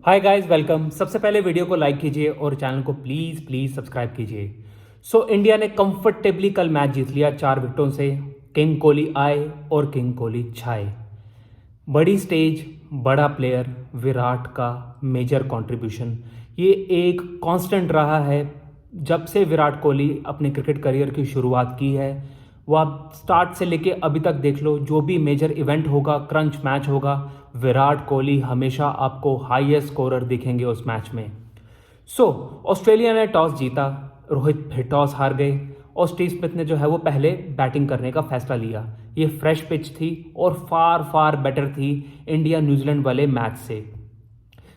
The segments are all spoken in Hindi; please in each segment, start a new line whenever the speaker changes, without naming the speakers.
Hi guys, welcome. सबसे पहले वीडियो को लाइक कीजिए और चैनल को प्लीज़ प्लीज़ सब्सक्राइब कीजिए। इंडिया ने कंफर्टेबली कल मैच जीत लिया 4 विकेटों से। किंग कोहली आए और किंग कोहली छाए। बड़ी स्टेज, बड़ा प्लेयर, विराट का मेजर कंट्रीब्यूशन ये एक कांस्टेंट रहा है। जब से विराट कोहली अपने क्रिकेट करियर की शुरुआत की है, वो आप स्टार्ट से लेके अभी तक देख लो, जो भी मेजर इवेंट होगा, क्रंच मैच होगा, विराट कोहली हमेशा आपको हाईएस्ट स्कोरर दिखेंगे उस मैच में। ऑस्ट्रेलिया ने टॉस जीता, रोहित फिर टॉस हार गए और स्टीव स्मिथ ने जो है वो पहले बैटिंग करने का फैसला लिया। ये फ्रेश पिच थी और फार फार बेटर थी इंडिया न्यूजीलैंड वाले मैच से।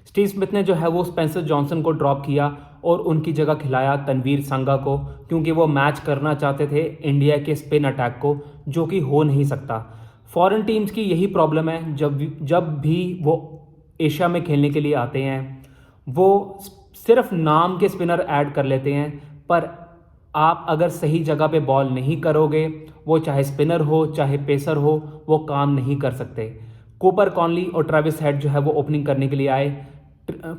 स्टीव स्मिथ ने जो है वो स्पेंसर जॉनसन को ड्रॉप किया और उनकी जगह खिलाया तनवीर संगा को, क्योंकि वो मैच करना चाहते थे इंडिया के स्पिन अटैक को, जो कि हो नहीं सकता। फॉरेन टीम्स की यही प्रॉब्लम है, जब भी वो एशिया में खेलने के लिए आते हैं, वो सिर्फ नाम के स्पिनर ऐड कर लेते हैं, पर आप अगर सही जगह पे बॉल नहीं करोगे, वो चाहे स्पिनर हो चाहे पेसर हो, वो काम नहीं कर सकते। कूपर कॉनली और ट्रेविस हेड जो है वो ओपनिंग करने के लिए आए।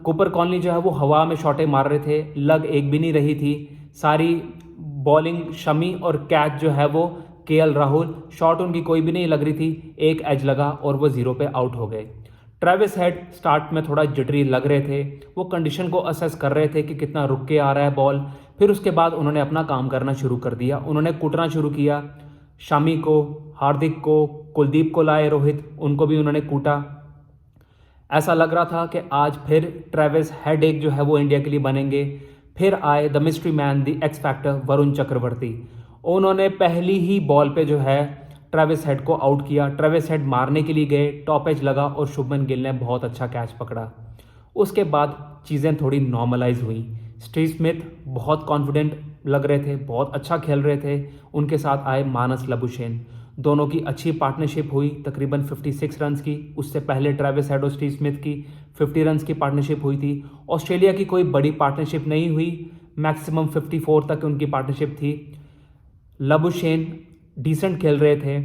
कूपर कॉनली जो है वो हवा में शॉटें मार रहे थे, लग एक भी नहीं रही थी। सारी बॉलिंग शमी और कैच जो है वो केएल राहुल, शॉट उनकी कोई भी नहीं लग रही थी। एक एज लगा और वो 0 पे आउट हो गए। ट्रेविस हेड स्टार्ट में थोड़ा जिटरी लग रहे थे, वो कंडीशन को असेस कर रहे थे कि कितना रुक के आ रहा है बॉल। फिर उसके बाद उन्होंने अपना काम करना शुरू कर दिया, उन्होंने कूटना शुरू किया। शमी को, हार्दिक को, कुलदीप को लाए रोहित, उनको भी उन्होंने कूटा। ऐसा लग रहा था कि आज फिर ट्रेविस हेड एक जो है वो इंडिया के लिए बनेंगे। फिर आए the mystery man, the X factor Varun Chakravarthy. उन्होंने पहली ही बॉल पे जो है ट्रेविस हेड को आउट किया। ट्रेविस हेड मारने के लिए गए, टॉप एज लगा और शुभमन गिल ने बहुत अच्छा कैच पकड़ा। उसके बाद चीज़ें थोड़ी नॉर्मलाइज हुई। स्टीव स्मिथ बहुत कॉन्फिडेंट लग रहे थे, बहुत अच्छा खेल रहे थे। उनके साथ आए मानस लबुशेन, दोनों की अच्छी पार्टनरशिप हुई, तकरीबन 56 रन्स की। उससे पहले ट्रेविस हेड और स्टीव स्मिथ की 50 रन्स की पार्टनरशिप हुई थी। ऑस्ट्रेलिया की कोई बड़ी पार्टनरशिप नहीं हुई, मैक्सिमम 54 तक उनकी पार्टनरशिप थी। लबुशेन डिसेंट खेल रहे थे।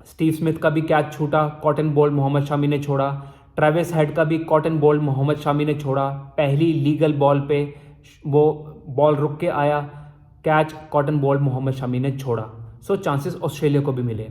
स्टीव स्मिथ का भी कैच छूटा, कॉटन बोल्ड मोहम्मद शामी ने छोड़ा। ट्रेविस हेड का भी कॉटन बोल्ड मोहम्मद शामी ने छोड़ा। पहली लीगल बॉल पे वो बॉल रुक के आया, catch caught and bowled Mohammed Shami ने छोड़ा। चांसेस ऑस्ट्रेलिया को भी मिले।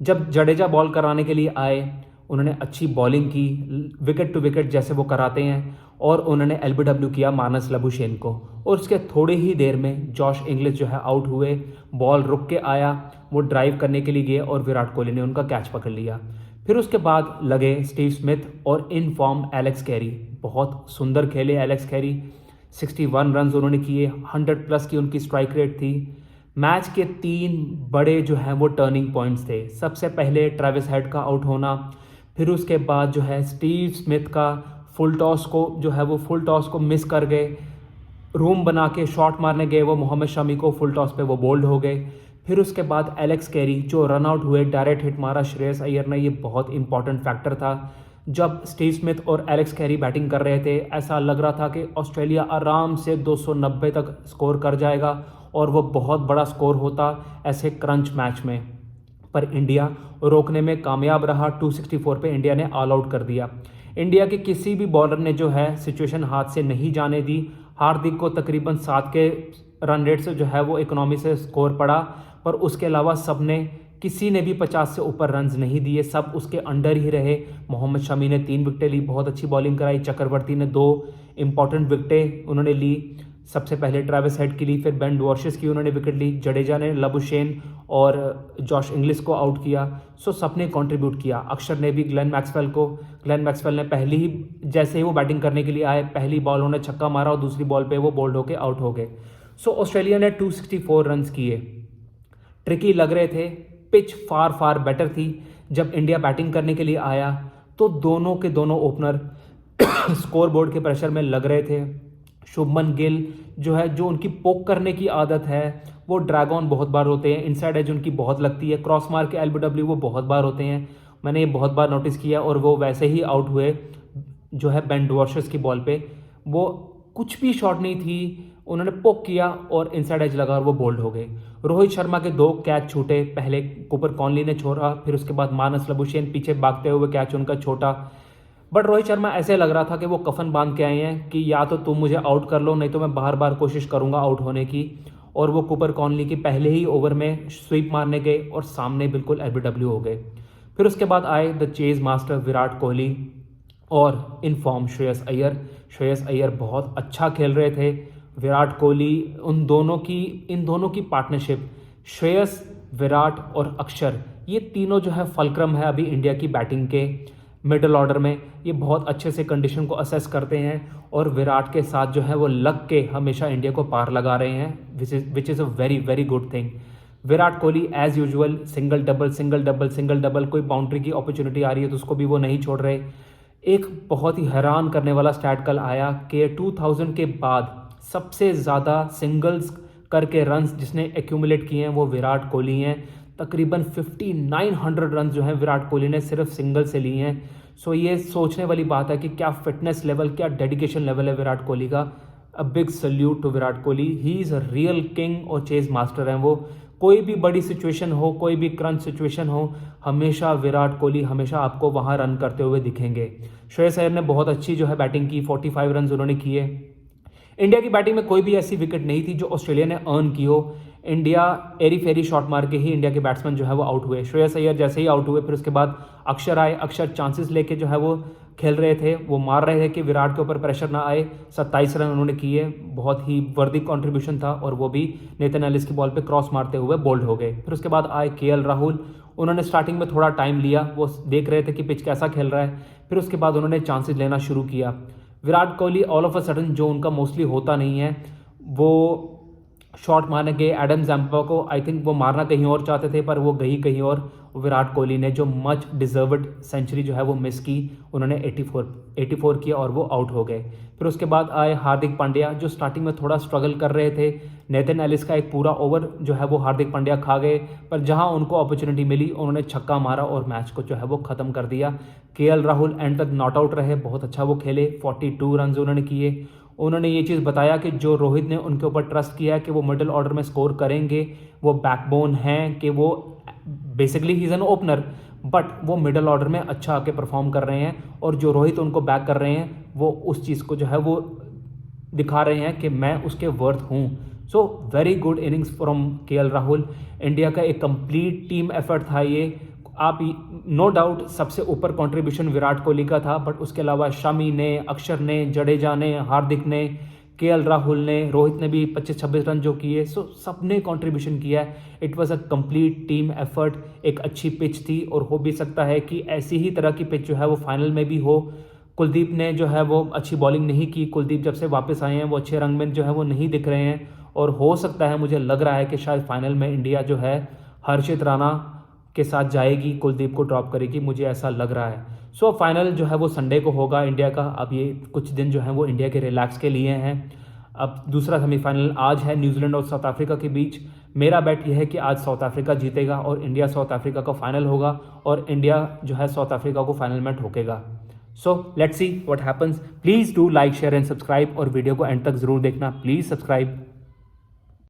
जब जडेजा बॉल कराने के लिए आए, उन्होंने अच्छी बॉलिंग की, विकेट टू विकेट जैसे वो कराते हैं, और उन्होंने एलबीडब्ल्यू किया मानस लबुशेन को। और उसके थोड़ी ही देर में जॉश इंग्लिश जो है आउट हुए। बॉल रुक के आया, वो ड्राइव करने के लिए गए और विराट कोहली ने उनका कैच पकड़ लिया। फिर उसके बाद लगे स्टीव स्मिथ और इन फॉर्म एलेक्स कैरी। बहुत सुंदर खेले एलेक्स कैरी, 61 रन उन्होंने किए, 100+ की उनकी स्ट्राइक रेट थी। मैच के 3 बड़े जो हैं वो टर्निंग पॉइंट्स थे। सबसे पहले ट्रेविस हेड का आउट होना, फिर उसके बाद जो है स्टीव स्मिथ का फुल टॉस को मिस कर गए। रूम बना के शॉट मारने गए वो मोहम्मद शमी को, फुल टॉस पे वो बोल्ड हो गए। फिर उसके बाद एलेक्स कैरी जो रन आउट हुए, डायरेक्ट हिट मारा श्रेयस अय्यर ने, ये बहुत इंपॉर्टेंट फैक्टर था। जब स्टीव स्मिथ और एलेक्स कैरी बैटिंग कर रहे थे, ऐसा लग रहा था कि ऑस्ट्रेलिया आराम से 290 तक स्कोर कर जाएगा और वो बहुत बड़ा स्कोर होता ऐसे क्रंच मैच में। पर इंडिया रोकने में कामयाब रहा। 264 पे इंडिया ने ऑल आउट कर दिया। इंडिया के किसी भी बॉलर ने जो है सिचुएशन हाथ से नहीं जाने दी। हार्दिक को तकरीबन 7 के रन रेट से जो है वो इकोनॉमी से स्कोर पड़ा, पर उसके अलावा किसी ने भी 50 से ऊपर रन्स नहीं दिए, सब उसके अंडर ही रहे। मोहम्मद शमी ने 3 विकेटें ली, बहुत अच्छी बॉलिंग कराई। चक्रवर्ती ने 2 इंपॉर्टेंट विकेटें उन्होंने ली। सबसे पहले ट्रेविस हेड की ली, फिर बेन डॉर्शिस की उन्होंने विकेट ली। जडेजा ने लबुशेन और जॉश इंग्लिश को आउट किया। सबने कंट्रीब्यूट किया। अक्षर ने भी ग्लेन मैक्सवेल ने पहली ही, जैसे ही वो बैटिंग करने के लिए आए, पहली बॉल उन्होंने छक्का मारा और दूसरी बॉल पे वो बोल्ड होकर आउट हो गए। ऑस्ट्रेलिया ने 264 रन्स किए। ट्रिकी लग रहे थे, पिच फार फार बेटर थी। जब इंडिया बैटिंग करने के लिए आया तो दोनों के दोनों ओपनर स्कोर बोर्ड के प्रेशर में लग रहे थे। शुभमन गिल जो है, जो उनकी पोक करने की आदत है, वो ड्रैग ऑन बहुत बार होते हैं, इनसाइड एज उनकी बहुत लगती है, क्रॉस मार के एलबीडब्ल्यू वो बहुत बार होते हैं। मैंने ये बहुत बार नोटिस किया और वो वैसे ही आउट हुए जो है बेन डॉर्शिस की बॉल पे। वो कुछ भी शॉट नहीं थी, उन्होंने पोक किया और इनसाइड एज लगा और वो बोल्ड हो गए। रोहित शर्मा के 2 कैच छूटे, पहले कूपर कॉनली ने छोड़ा, फिर उसके बाद मानस लबुशेन पीछे भागते हुए कैच उनका छोटा। बट रोहित शर्मा ऐसे लग रहा था कि वो कफन बांध के आए हैं कि या तो तुम मुझे आउट कर लो, नहीं तो मैं बार बार कोशिश करूंगा आउट होने की। और वो कूपर कॉनली की पहले ही ओवर में स्वीप मारने गए और सामने बिल्कुल एलबीडब्ल्यू हो गए। फिर उसके बाद आए the chase master Virat Kohli और इन फॉर्म श्रेयस अय्यर। श्रेयस अय्यर बहुत अच्छा खेल रहे थे। विराट कोहली, इन दोनों की पार्टनरशिप, श्रेयस, विराट और अक्षर, ये तीनों जो है फलक्रम है अभी इंडिया की बैटिंग के मिडल ऑर्डर में। ये बहुत अच्छे से कंडीशन को असेस करते हैं और विराट के साथ जो है वो लग के हमेशा इंडिया को पार लगा रहे हैं, which is a very very good thing. Virat Kohli as usual single double single double single double, कोई बाउंड्री की अपॉर्चुनिटी आ रही है तो उसको भी वो नहीं छोड़ रहे। एक बहुत ही हैरान करने वाला स्टैट कल आया कि 2000 के बाद सबसे ज़्यादा सिंगल्स करके रन्स जिसने एक्यूमुलेट किए हैं वो विराट कोहली हैं। तकरीबन 5900 रन जो हैं विराट कोहली ने सिर्फ सिंगल से लिए हैं। सो ये सोचने वाली बात है कि क्या फिटनेस लेवल, क्या डेडिकेशन लेवल है विराट कोहली का। A big salute to Virat Kohli, he is a real king और चेज मास्टर हैं वो। कोई भी बड़ी सिचुएशन हो, कोई भी क्रंच सिचुएशन हो, हमेशा विराट कोहली हमेशा आपको वहाँ रन करते हुए दिखेंगे। श्रेयस अय्यर ने बहुत अच्छी जो है बैटिंग की, 45 रन उन्होंने किए। इंडिया की बैटिंग में कोई भी ऐसी विकेट नहीं थी जो ऑस्ट्रेलिया ने अर्न की हो। इंडिया एरी फेरी शॉट मार के ही इंडिया के बैट्समैन जो है वो आउट हुए। श्रेयस अय्यर जैसे ही आउट हुए फिर उसके बाद अक्षर आए। अक्षर चांसेस लेके जो है वो खेल रहे थे, वो मार रहे थे कि विराट के ऊपर प्रेशर ना आए। 27 रन उन्होंने किए, बहुत ही वर्दी कंट्रीब्यूशन था और वो भी नेथन एलिस की बॉल पे क्रॉस मारते हुए बोल्ड हो गए। फिर उसके बाद आए केएल राहुल। उन्होंने स्टार्टिंग में थोड़ा टाइम लिया, वो देख रहे थे कि पिच कैसा खेल रहा है। फिर उसके बाद उन्होंने चांसेस लेना शुरू किया। Virat Kohli all of a sudden, जो उनका मोस्टली होता नहीं है, वो शॉट मारने गए। एडम जैम्पा को आई थिंक वो मारना कहीं और चाहते थे पर वो गई कहीं और। विराट कोहली ने जो मच डिजर्वड सेंचुरी जो है वो मिस की, उन्होंने 84 किया और वो आउट हो गए। फिर उसके बाद आए हार्दिक पांड्या, जो स्टार्टिंग में थोड़ा स्ट्रगल कर रहे थे। नेथन एलिस का एक पूरा ओवर जो है वो हार्दिक पांड्या खा गए, पर जहां उनको अपॉर्चुनिटी मिली उन्होंने छक्का मारा और मैच को जो है वो ख़त्म कर दिया। केएल राहुल एंड तक नॉट आउट रहे, बहुत अच्छा वो खेले, 42 रन उन्होंने किए। उन्होंने ये चीज़ बताया कि जो रोहित ने उनके ऊपर ट्रस्ट किया है कि वो मिडिल ऑर्डर में स्कोर करेंगे, वो बैकबोन हैं, कि वो basically he is an opener but वो मिडिल ऑर्डर में अच्छा आके परफॉर्म कर रहे हैं और जो रोहित उनको बैक कर रहे हैं वो उस चीज़ को जो है वो दिखा रहे हैं कि मैं उसके वर्थ हूँ। So very good innings from KL Rahul. India का एक कंप्लीट टीम एफर्ट था ये। आप नो डाउट सबसे ऊपर कंट्रीब्यूशन विराट कोहली का था, बट उसके अलावा शमी ने, अक्षर ने, जडेजा ने, हार्दिक ने, केएल राहुल ने, रोहित ने भी 25-26 रन जो किए। सो सबने कंट्रीब्यूशन किया है। It was a complete team effort. एक अच्छी पिच थी और हो भी सकता है कि ऐसी ही तरह की पिच जो है वो फाइनल में भी हो। कुलदीप ने जो है वो अच्छी बॉलिंग नहीं की। कुलदीप जब से वापस आए हैं वो अच्छे रंग में जो है वो नहीं दिख रहे हैं और हो सकता है, मुझे लग रहा है कि शायद फाइनल में इंडिया जो है हर्षित राणा के साथ जाएगी, कुलदीप को ड्रॉप करेगी, मुझे ऐसा लग रहा है। सो फाइनल जो है वो संडे को होगा इंडिया का। अब ये कुछ दिन जो है वो इंडिया के रिलैक्स के लिए हैं। अब दूसरा सेमीफाइनल आज है न्यूजीलैंड और साउथ अफ्रीका के बीच। मेरा बेट यह है कि आज साउथ अफ्रीका जीतेगा और इंडिया साउथ अफ्रीका का फाइनल होगा और इंडिया जो है साउथ अफ्रीका को फाइनल में ठोकेगा। So let's see what happens. Please do like, share and subscribe और वीडियो को एंड तक ज़रूर देखना। Please subscribe.